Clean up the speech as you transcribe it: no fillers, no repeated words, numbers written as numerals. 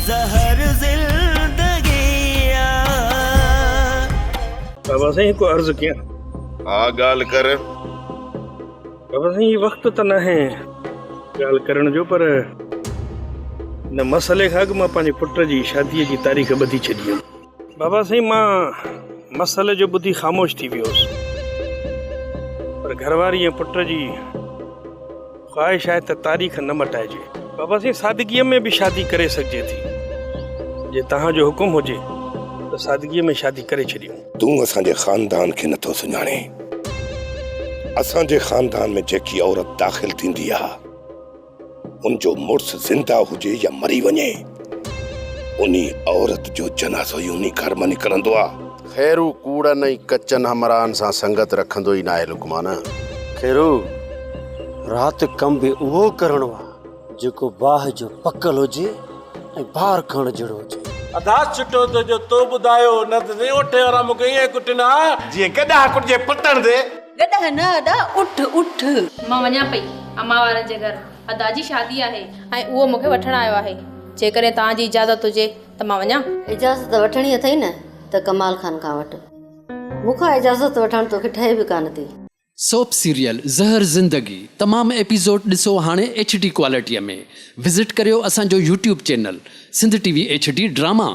ज़हर ज़िंदगी बाबा साईं को अर्ज किया हाँ गाल कर। बाबा साईं ये वक्त तो न है गाल करण जो, पर न मसले खां अॻु मां पंहिंजे पुट जी शादीअ जी तारीख़ ॿधी छॾी। बाबा साईं मां मसले जो ॿुधी ख़ामोश थी वियोसि, पर घरवारी ऐं पुट जी ख़्वाहिश आहे त तारीख़ न मटाइजे। बाबा साईं सादगीअ में बि शादी करे सघिजे थी, जे तव्हांजो हुकुम हुजे त सादगीअ में शादी करे छॾियूं। तूं असांजे ख़ानदान खे नथो सुञाणे। असांजे ख़ानदान में जेकी औरत दाख़िल थींदी आहे उनजो मुड़ुस ज़िंदा हुजे या मरी वञे, उनी औरत जो जनाज़ो ई उनी घर में निकिरंदो आहे। खैरू कूड़न ऐं कचनि हमराहनि सां संगत रखंदो ई न आहे लुकमान। खैरू राति कम बि उहो करणो आहे जेको बाहि जो पकल हुजे ऐं बार खण जहिड़ो हुजे। अदास छुटो तो जो तो ॿुधायो न त ओठे वारा मूंखे ईअं कुटना जीअं गॾा कुटिजे पतण ते। गॾा न अदा उठ उठ। मां वञा पई अम्मा वारनि जे घर। अदा जी शादी आहे ऐं उहो मूंखे वठण आयो आहे। जेकॾहिं तव्हांजी इजाज़त हुजे त मां वञा। इजाज़त वठणी अथई न त कमाल खान खां वटि। मूंखां इजाज़त वठण तोखे ठहे बि कान थी। सोप सीरियल ज़हर ज़िंदगी तमाम एपिसोड ॾिसो हाणे HD क्वालिटीअ में। विज़िट करियो असांजो YouTube channel Sindh TV HD drama.